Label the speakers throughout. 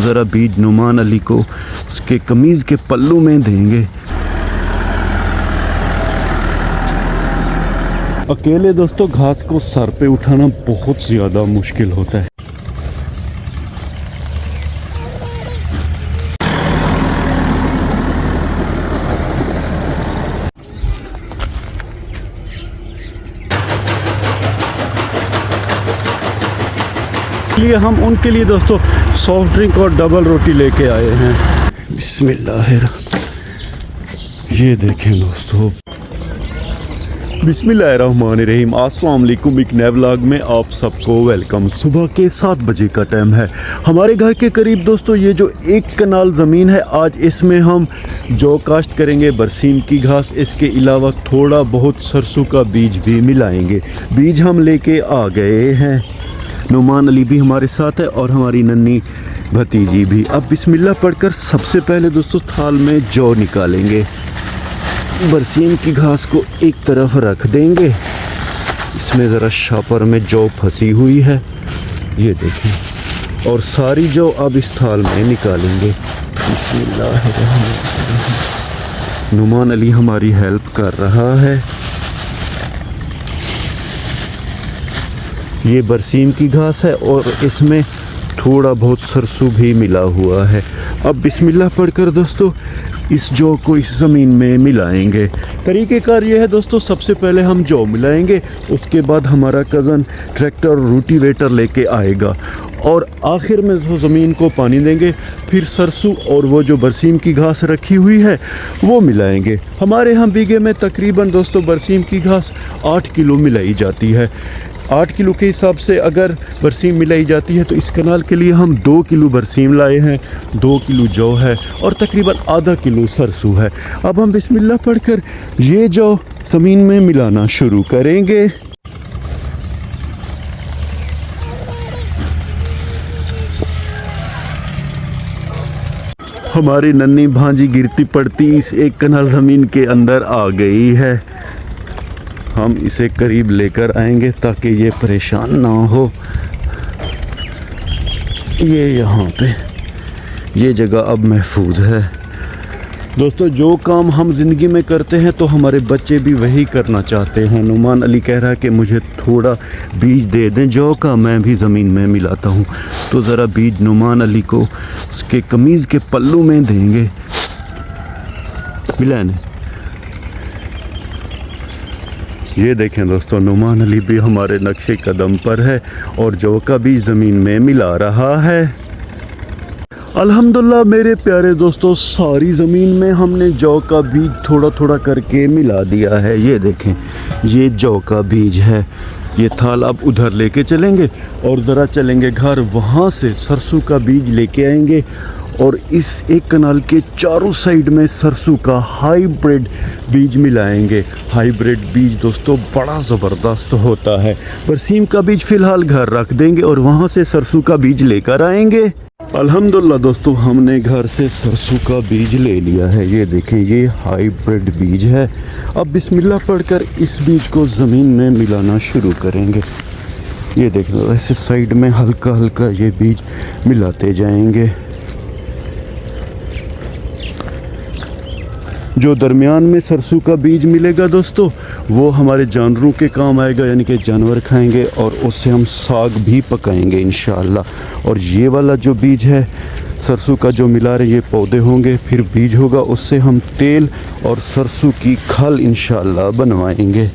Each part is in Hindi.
Speaker 1: ज़रा बीज नुमान अली को उसके कमीज़ के पल्लू में देंगे। अकेले दोस्तों घास को सर पे उठाना बहुत ज़्यादा मुश्किल होता है। इसलिए हम उनके लिए दोस्तों सॉफ्ट ड्रिंक और डबल रोटी लेके आए हैं। बिस्मिल्लाह, ये देखें दोस्तों, बिस्मिल्लाहिर्रहमानिर्रहीम। अस्सलाम वालेकुम। एक नए व्लॉग में आप सबको वेलकम। सुबह के 7 बजे का टाइम है। हमारे घर के करीब दोस्तों ये जो एक कनाल ज़मीन है, आज इसमें हम जौ काश्त करेंगे, बरसीम की घास, इसके अलावा थोड़ा बहुत सरसों का बीज भी मिलाएंगे। बीज हम लेके आ गए हैं। नुमान अली भी हमारे साथ है और हमारी नन्ही भतीजी भी। अब बिस्मिल्लाह पढ़कर सबसे पहले दोस्तों थाल में जौ निकालेंगे। बरसीम की घास को एक तरफ रख देंगे। इसमें ज़रा शापर में जौ फंसी हुई है, ये देखें। और सारी जौ अब इस थाल में निकालेंगे। बिस्मिल्लाह। नुमान अली हमारी हेल्प कर रहा है। ये बरसीम की घास है और इसमें थोड़ा बहुत सरसों भी मिला हुआ है। अब बिस्मिल्लाह पढ़कर दोस्तों इस जौ को इस ज़मीन में मिलाएंगे। तरीक़ेकार ये है दोस्तों, सबसे पहले हम जौ मिलाएंगे, उसके बाद हमारा कज़न ट्रैक्टर रोटीवेटर लेके आएगा और आखिर में जो ज़मीन को पानी देंगे, फिर सरसों और वो जो बरसीम की घास रखी हुई है वो मिलाएंगे। हमारे यहाँ बीघे में तकरीबन दोस्तों बरसीम की घास 8 किलो मिलाई जाती है। 8 किलो के हिसाब से अगर बरसीम मिलाई जाती है तो इस कनाल के लिए हम 2 किलो बरसीम लाए हैं, 2 किलो जौ है और तकरीबन आधा किलो सरसों है। अब हम बिस्मिल्लाह पढ़कर ये जौ ज़मीन में मिलाना शुरू करेंगे। हमारी नन्ही भांजी गिरती पड़ती इस एक कनाल ज़मीन के अंदर आ गई है। हम इसे करीब लेकर आएंगे ताकि ये परेशान ना हो। ये यहाँ पे ये जगह अब महफूज है। दोस्तों जो काम हम ज़िंदगी में करते हैं तो हमारे बच्चे भी वही करना चाहते हैं। नुमान अली कह रहा है कि मुझे थोड़ा बीज दे दें जौ का, मैं भी ज़मीन में मिलाता हूँ। तो ज़रा बीज नुमान अली को उसके कमीज़ के पल्लू में देंगे। मिलाने ये देखें दोस्तों, नुमान अली भी हमारे नक्शे कदम पर है और जौ का भी ज़मीन में मिला रहा है। अल्हम्दुलिल्लाह मेरे प्यारे दोस्तों, सारी ज़मीन में हमने जौ का बीज थोड़ा थोड़ा करके मिला दिया है। ये देखें, ये जौ का बीज है। ये थाल अब उधर लेके चलेंगे और ज़रा चलेंगे घर, वहाँ से सरसों का बीज लेके आएंगे और इस एक कनाल के चारों साइड में सरसों का हाइब्रिड बीज मिलाएंगे। हाइब्रिड बीज दोस्तों बड़ा ज़बरदस्त होता है। बरसीम का बीज फ़िलहाल घर रख देंगे और वहाँ से सरसों का बीज लेकर आएंगे। अल्हम्दुलिल्लाह दोस्तों हमने घर से सरसों का बीज ले लिया है। ये देखें, ये हाइब्रिड बीज है। अब बिस्मिल्लाह पढ़कर इस बीज को ज़मीन में मिलाना शुरू करेंगे। ये देख लो, ऐसे साइड में हल्का हल्का ये बीज मिलाते जाएंगे। जो दरमियान में सरसों का बीज मिलेगा दोस्तों वो हमारे जानवरों के काम आएगा, यानी कि जानवर खाएंगे और उससे हम साग भी पकाएंगे इंशाअल्लाह। और ये वाला जो बीज है सरसों का जो मिला रहे, ये पौधे होंगे, फिर बीज होगा, उससे हम तेल और सरसों की खल इंशाअल्लाह बनवाएंगे।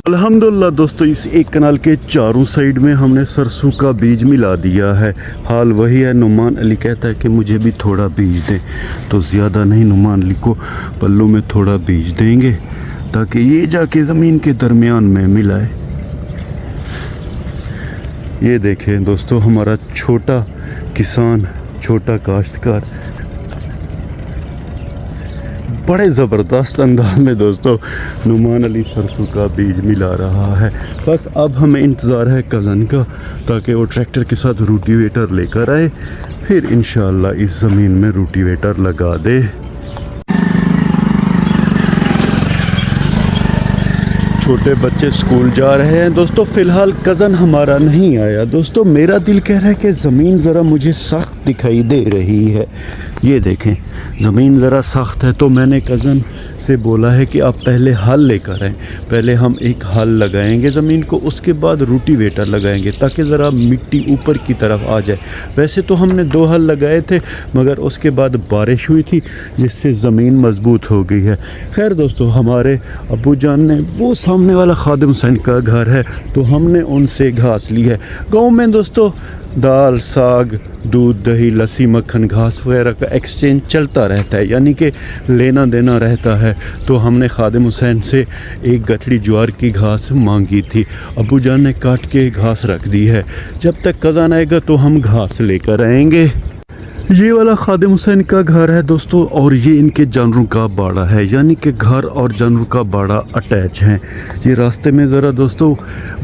Speaker 1: अल्हम्दुलिल्लाह दोस्तों इस एक कनाल के चारों साइड में हमने सरसों का बीज मिला दिया है। हाल वही है। नुमान अली कहता है कि मुझे भी थोड़ा बीज दें, तो ज़्यादा नहीं, नुमान अली को पल्लों में थोड़ा बीज देंगे ताकि ये जाके ज़मीन के दरमियान में मिलाए। ये देखें दोस्तों, हमारा छोटा किसान, छोटा काश्तकार बड़े ज़बरदस्त अंदाज में दोस्तों नुमान अली सरसों का बीज मिला रहा है। बस अब हमें इंतज़ार है कज़न का, ताकि वो ट्रैक्टर के साथ रोटीवेटर लेकर आए, फिर इंशाअल्लाह इस ज़मीन में रोटीवेटर लगा दे। छोटे बच्चे स्कूल जा रहे हैं दोस्तों। फ़िलहाल कज़न हमारा नहीं आया दोस्तों। मेरा दिल कह रहा है कि ज़मीन ज़रा मुझे सख्त दिखाई दे रही है। ये देखें ज़मीन ज़रा सख्त है, तो मैंने कज़न से बोला है कि आप पहले हल लेकर आएँ। पहले हम एक हल लगाएंगे ज़मीन को, उसके बाद रूटीवेटर लगाएंगे ताकि ज़रा मिट्टी ऊपर की तरफ आ जाए। वैसे तो हमने 2 हल लगाए थे, मगर उसके बाद बारिश हुई थी जिससे ज़मीन मजबूत हो गई है। खैर दोस्तों, हमारे अब्बू जान ने, वो सामने वाला खादिम हुसैन का घर है, तो हमने उनसे घास ली है। गाँव में दोस्तों दाल, साग, दूध, दही, लस्सी, मक्खन, घास वगैरह का एक्सचेंज चलता रहता है, यानी कि लेना देना रहता है। तो हमने खादिम हुसैन से एक गठड़ी ज्वार की घास मांगी थी। अबू जान ने काट के घास रख दी है। जब तक कज़ान आएगा तो हम घास लेकर आएंगे। ये वाला खादिम हुसैन का घर है दोस्तों, और ये इनके जानवरों का बाड़ा है, यानी कि घर और जानवरों का बाड़ा अटैच हैं। ये रास्ते में ज़रा दोस्तों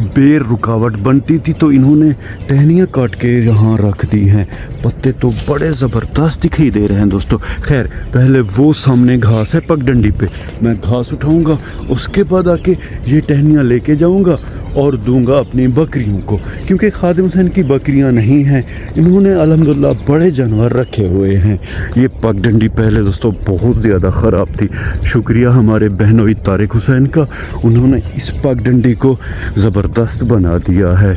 Speaker 1: बेर रुकावट बनती थी, तो इन्होंने टहनियाँ काट के यहाँ रख दी हैं। पत्ते तो बड़े ज़बरदस्त दिखाई दे रहे हैं दोस्तों। खैर, पहले वो सामने घास है पगडंडी पे, मैं घास उठाऊँगा, उसके बाद आके ये टहनियाँ लेके जाऊँगा और दूंगा अपनी बकरियों को, क्योंकि खादिम हुसैन की बकरियां नहीं हैं। इन्होंने अल्हम्दुलिल्लाह बड़े जानवर रखे हुए हैं। ये पगडंडी पहले दोस्तों बहुत ज़्यादा ख़राब थी। शुक्रिया हमारे बहनोई तारिक हुसैन का, उन्होंने इस पगडंडी को ज़बरदस्त बना दिया है।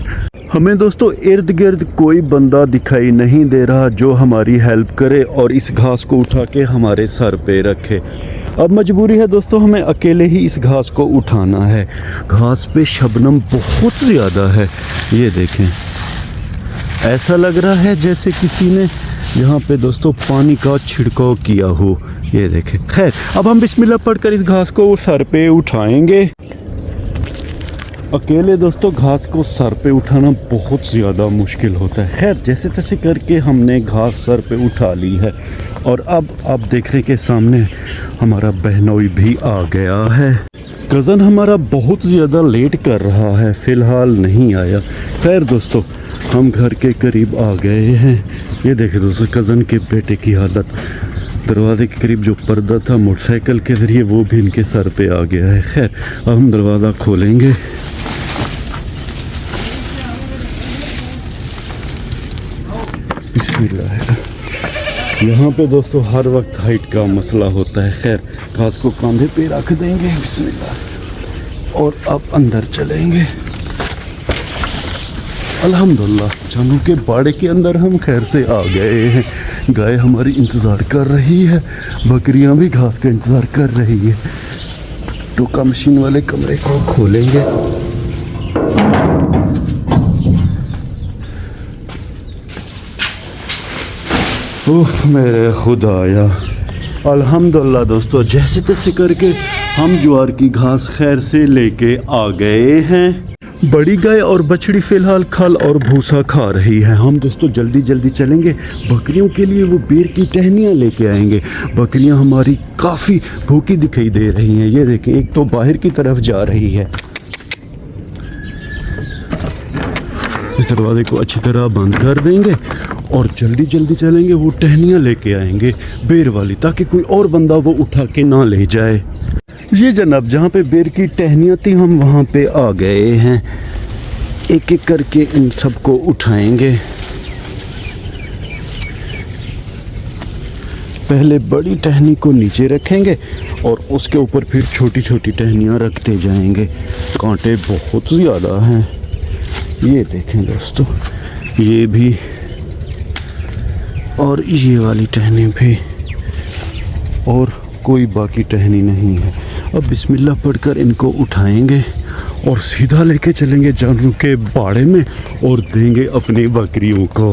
Speaker 1: हमें दोस्तों इर्द गिर्द कोई बंदा दिखाई नहीं दे रहा जो हमारी हेल्प करे और इस घास को उठा के हमारे सर पे रखे। अब मजबूरी है दोस्तों, हमें अकेले ही इस घास को उठाना है। घास पे शबनम बहुत ज़्यादा है। ये देखें, ऐसा लग रहा है जैसे किसी ने यहाँ पे दोस्तों पानी का छिड़काव किया हो। ये देखें। खैर, अब हम बिस्मिल्लाह पढ़कर इस घास को सर पे उठाएंगे। अकेले दोस्तों घास को सर पे उठाना बहुत ज़्यादा मुश्किल होता है। खैर, जैसे तैसे करके हमने घास सर पे उठा ली है, और अब आप देख रहे हैं कि सामने हमारा बहनोई भी आ गया है। कज़न हमारा बहुत ज़्यादा लेट कर रहा है, फ़िलहाल नहीं आया। खैर दोस्तों, हम घर के करीब आ गए हैं। ये देखें दोस्तों कज़न के बेटे की हालत। दरवाजे के करीब जो पर्दा था मोटरसाइकिल के ज़रिए, वो भी इनके सर पे आ गया है। खैर, अब हम दरवाज़ा खोलेंगे। बिस्मिल्लाह। यहाँ पे दोस्तों हर वक्त हाइट का मसला होता है। खैर, घास को कंधे पे रख देंगे, बिस्मिल्लाह, और अब अंदर चलेंगे। अल्हम्दुलिल्लाह, जानू के बाड़े के अंदर हम खैर से आ गए हैं। गाय हमारी इंतज़ार कर रही है, बकरियां भी घास का इंतज़ार कर रही है। टोका मशीन वाले कमरे को खोलेंगे। उफ मेरे खुदाया। अल्हम्दुलिल्लाह दोस्तों, जैसे तैसे करके हम ज्वार की घास खैर से लेके आ गए हैं। बड़ी गाय और बछड़ी फ़िलहाल खल और भूसा खा रही है। हम दोस्तों जल्दी जल्दी चलेंगे, बकरियों के लिए वो बेर की टहनियाँ लेके आएंगे। बकरियाँ हमारी काफ़ी भूखी दिखाई दे रही हैं। ये देखें, एक तो बाहर की तरफ जा रही है। इस दरवाजे को अच्छी तरह बंद कर देंगे और जल्दी जल्दी चलेंगे, वो टहनियाँ लेके आएंगे बेर वाली, ताकि कोई और बंदा वो उठा के ना ले जाए। ये जनाब, जहाँ पे बेर की टहनियाँ थी हम वहाँ पे आ गए हैं। एक एक करके इन सबको उठाएंगे। पहले बड़ी टहनी को नीचे रखेंगे और उसके ऊपर फिर छोटी छोटी टहनियाँ रखते जाएंगे। कांटे बहुत ज़्यादा हैं। ये देखें दोस्तों, ये भी और ये वाली टहनी भी, और कोई बाकी टहनी नहीं है। अब बिस्मिल्लाह पढ़कर इनको उठाएंगे और सीधा लेके चलेंगे जानवरों के बाड़े में और देंगे अपनी बकरियों को।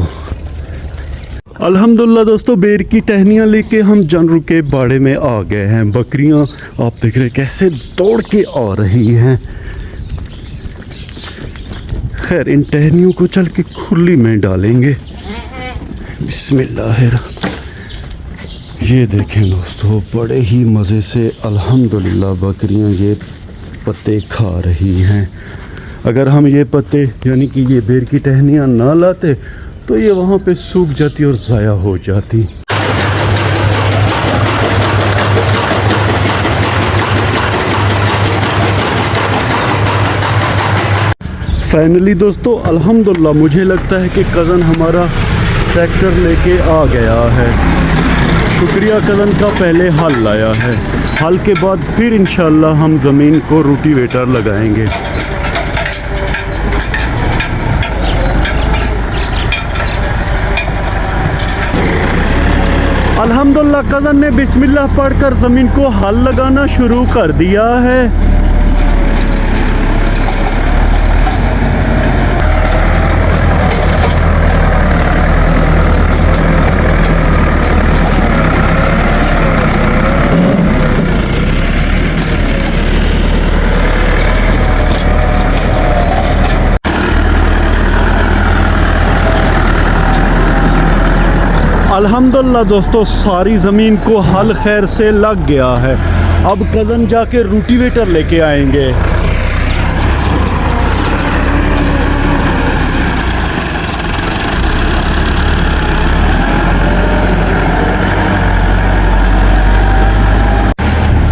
Speaker 1: अल्हम्दुलिल्लाह दोस्तों, बेर की टहनियाँ लेके हम जानवरों के बाड़े में आ गए हैं। बकरियाँ आप देख रहे हैं कैसे दौड़ के आ रही हैं। खैर, इन टहनियों को चल के खुली में डालेंगे। बिस्मिल्लाह। ये देखें दोस्तों, बड़े ही मज़े से अल्हम्दुलिल्लाह बकरियां ये पत्ते खा रही हैं। अगर हम ये पत्ते यानी कि ये बेर की टहनियाँ ना लाते तो ये वहाँ पे सूख जाती और ज़ाया हो जाती। फाइनली दोस्तों अल्हम्दुलिल्लाह मुझे लगता है कि कज़न हमारा ट्रैक्टर लेके आ गया है। शुक्रिया कज़न का, पहले हल लाया है। हल के बाद फिर इंशाल्लाह हम ज़मीन को रोटिवेटर लगाएंगे। अल्हम्दुलिल्लाह कज़न ने बिस्मिल्लाह पढ़कर ज़मीन को हल लगाना शुरू कर दिया है। अल्हम्दुलिल्लाह दोस्तों सारी ज़मीन को हल खैर से लग गया है। अब कज़न जाके रोटिवेटर लेके आएंगे।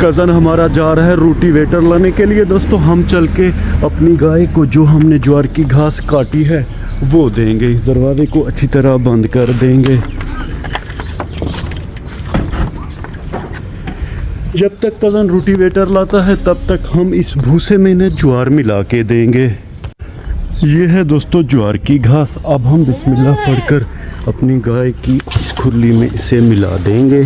Speaker 1: कज़न हमारा जा रहा है रोटिवेटर लाने के लिए। दोस्तों हम चल के अपनी गाय को जो हमने ज्वार की घास काटी है वो देंगे। इस दरवाजे को अच्छी तरह बंद कर देंगे। जब तक कज़न रोटिवेटर लाता है तब तक हम इस भूसे में न ज्वार मिला के देंगे। ये है दोस्तों ज्वार की घास। अब हम बिस्मिल्लाह पढ़कर अपनी गाय की इस खुरली में इसे मिला देंगे।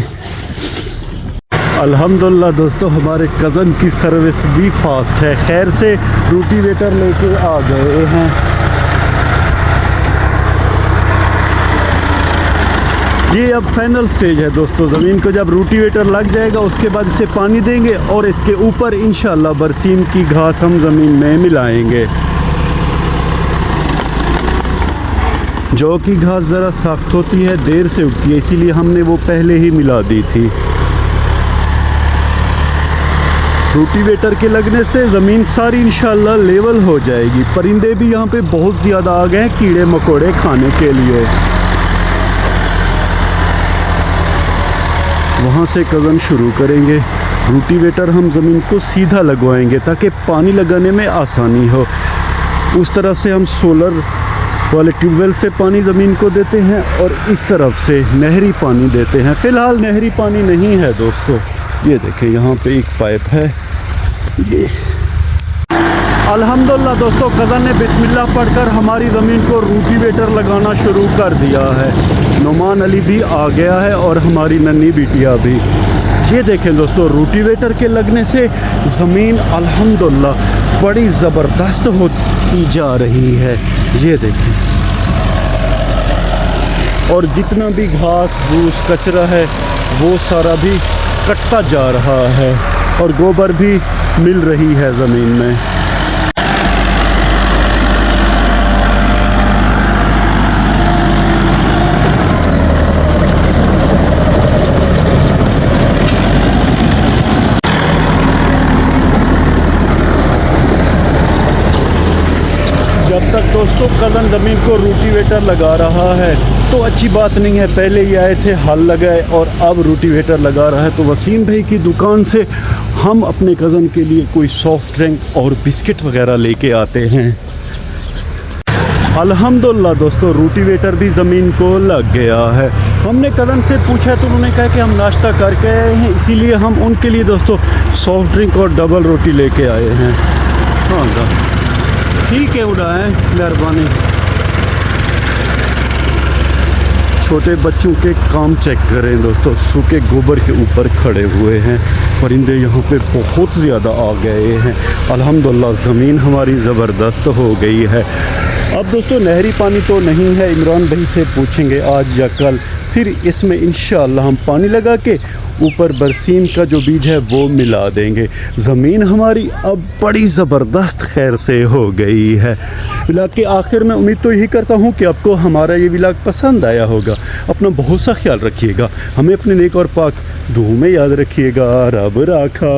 Speaker 1: अल्हम्दुलिल्लाह दोस्तों हमारे कज़न की सर्विस भी फास्ट है। खैर से रोटिवेटर लेके आ गए हैं। ये अब फाइनल स्टेज है दोस्तों। ज़मीन को जब रोटिवेटर लग जाएगा उसके बाद इसे पानी देंगे और इसके ऊपर इंशाल्लाह बरसीम की घास हम ज़मीन में मिलाएंगे। जौ की घास ज़रा सख्त होती है, देर से उगती है, इसीलिए हमने वो पहले ही मिला दी थी। रोटिवेटर के लगने से ज़मीन सारी इंशाल्लाह लेवल हो जाएगी। परिंदे भी यहाँ पे बहुत ज़्यादा आ गए हैं कीड़े मकोड़े खाने के लिए। वहाँ से कज़न शुरू करेंगे। रोटिवेटर हम ज़मीन को सीधा लगवाएंगे ताकि पानी लगाने में आसानी हो। उस तरफ से हम सोलर वाले ट्यूबवेल से पानी ज़मीन को देते हैं और इस तरफ से नहरी पानी देते हैं। फ़िलहाल नहरी पानी नहीं है दोस्तों। ये देखें यहाँ पे एक पाइप है। ये अल्हम्दुलिल्लाह दोस्तों कज़न ने बिस्मिल्लाह पढ़कर हमारी ज़मीन को रोटिवेटर लगाना शुरू कर दिया है। नुमान अली भी आ गया है और हमारी नन्ही बिटिया भी। ये देखें दोस्तों रोटिवेटर के लगने से ज़मीन अल्हम्दुलिल्लाह बड़ी ज़बरदस्त होती जा रही है। ये देखें, और जितना भी घास फूस कचरा है वो सारा भी कटता जा रहा है और गोबर भी मिल रही है ज़मीन में। जब तक दोस्तों कज़न ज़मीन को रोटिवेटर लगा रहा है तो अच्छी बात नहीं है। पहले ही आए थे, हल लगाए और अब रोटिवेटर लगा रहा है। तो वसीम भाई की दुकान से हम अपने कज़न के लिए कोई सॉफ्ट ड्रिंक और बिस्किट वगैरह लेके आते हैं। अल्हम्दुलिल्लाह दोस्तों रोटिवेटर भी ज़मीन को लग गया है। हमने कज़न से पूछा तो उन्होंने कहा कि हम नाश्ता करके आए हैं, इसीलिए हम उनके लिए दोस्तों सॉफ्ट ड्रिंक और डबल रोटी लेके आए हैं। हाँ ठीक है, उड़ा है, मेहरबानी। छोटे बच्चों के काम चेक करें दोस्तों। सूखे गोबर के ऊपर खड़े हुए हैं। परिंदे यहाँ पे बहुत ज़्यादा आ गए हैं। अल्हम्दुलिल्लाह ज़मीन हमारी ज़बरदस्त हो गई है। अब दोस्तों नहरी पानी तो नहीं है, इमरान भाई से पूछेंगे आज या कल। फिर इसमें इंशाअल्लाह हम पानी लगा के ऊपर बरसीम का जो बीज है वो मिला देंगे। ज़मीन हमारी अब बड़ी ज़बरदस्त खैर से हो गई है। व्लॉग के आखिर में उम्मीद तो यही करता हूँ कि आपको हमारा ये व्लॉग पसंद आया होगा। अपना बहुत सा ख्याल रखिएगा। हमें अपने नेक और पाक दुआ में याद रखिएगा। रब राखा।